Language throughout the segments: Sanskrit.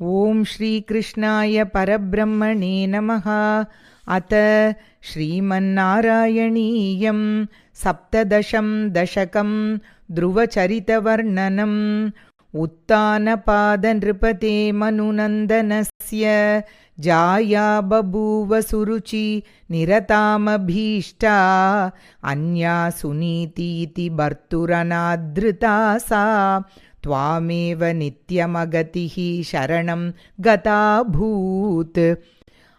ॐ श्रीकृष्णाय परब्रह्मणे नमः। अथ श्रीमन्नारायणीयं सप्तदशं दशकं ध्रुवचरितवर्णनम्। उत्तानपादनृपते मनुनन्दनस्य जाया बभूव सुरुचि निरतामभीष्टा। अन्या सुनीतीति भर्तुरनादृता सा त्वामेव नित्यमगतिः शरणं गताभूत्।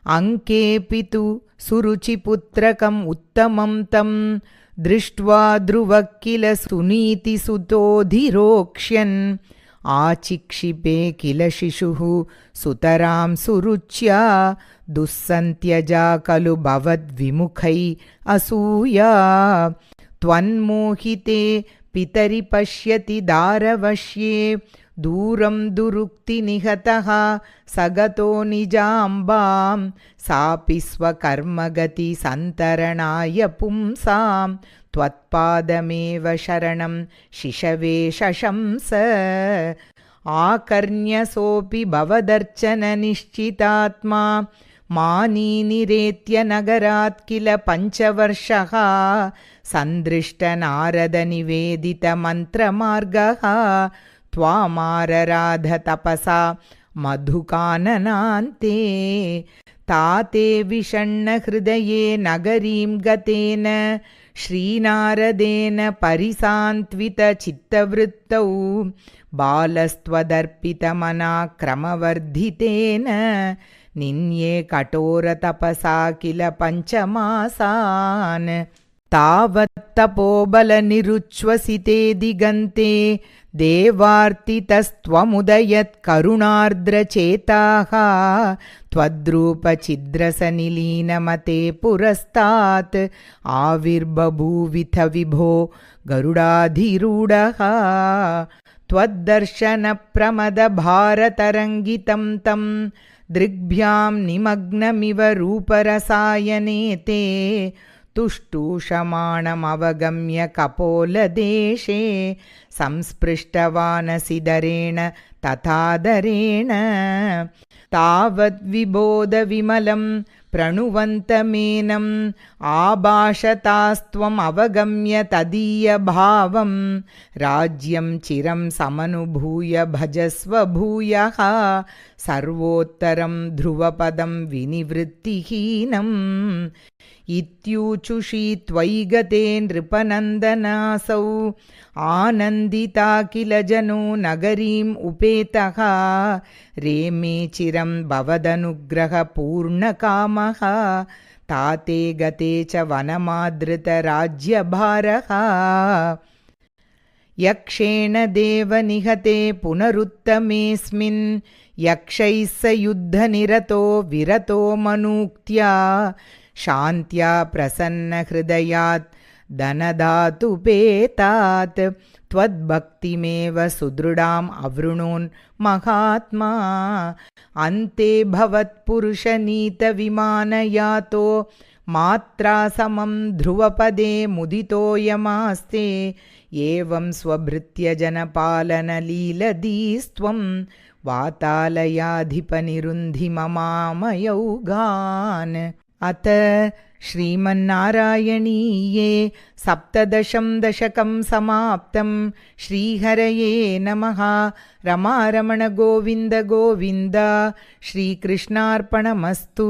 अङ्केऽपि तु सुरुचिपुत्रकम् उत्तमं तं दृष्ट्वा ध्रुवः किल सुनीतिसुतोऽधिरोक्ष्यन्। आचिक्षिपे किल शिशुः सुतरां सुरुच्या दुःसन्त्यजा खलु भवद्विमुखै असूया। त्वन्मोहिते पितरि पश्यति दारवश्ये दूरं दुरुक्तिनिहतः सगतो निजाम्बां। सापि स्वकर्मगति सन्तरणाय पुंसां त्वत्पादमेव शरणं शिशवे शशंस। आकर्ण्यसोऽपि भवदर्चननिश्चितात्मा मानीनिरेत्य नगरात् किल पञ्चवर्षः। सन्दृष्टनारदनिवेदितमन्त्रमार्गः त्वामारराध तपसा मधुकाननान्ते। ताते विषण्णहृदये नगरीं गतेन श्रीनारदेन परिसान्त्वितचित्तवृत्तौ बालस्त्वदर्पितमनाक्रमवर्धितेन। निन्ये कठोरतपसा किल पञ्चमासान्। तावत्तपोबलनिरुच्छ्वसिते दिगन्ते देवार्तितस्त्वमुदयत्करुणार्द्रचेताः। त्वद्रूपचिद्रसनिलीनमते पुरस्तात् आविर्बभूविथ विभो गरुडाधिरूढः। त्वद्दर्शनप्रमदभारतरङ्गितं तं दृग्भ्यां निमग्नमिव रूपरसायने ते। तुष्टूषमाणमवगम्य कपोलदेशे संस्पृष्टवानसिदरेण तथादरेण। तावद्विबोधविमलं प्रणुवन्तमेनम् आभाषतास्त्वमवगम्य तदीयभावं। राज्यं चिरं समनुभूय भजस्व भूयः सर्वोत्तरं ध्रुवपदं विनिवृत्तिहीनम्। इत्यूचुषी त्वयि गते नृपनन्दनासौ आनन्दिता किल जनो नगरीम् उपेतः। रेमे चिरं भवदनुग्रहपूर्णकामः ताते गते च वनमादृतराज्यभारः। यक्षेण देवनिहते पुनरुत्तमेऽस्मिन् यक्षैः स युद्धनिरतो विरतो मनूक्त्या। शान्त्या प्रसन्नहृदयात् धनधातुपेतात् त्वद्भक्तिमेव सुदृढाम् अवृणोन् महात्मा। अन्ते भवत्पुरुषनीतविमानयातो मात्रा समं ध्रुवपदे मुदितोऽयमास्ते। एवं स्वभृत्यजनपालनलीलधीस्त्वं वातालयाधिपनिरुन्धिममामयौघान्। अथ श्रीमन्नारायणीये सप्तदशं दशकं समाप्तं। श्रीहरये नमः। रमारमण गोविन्द गोविन्द। श्रीकृष्णार्पणमस्तु।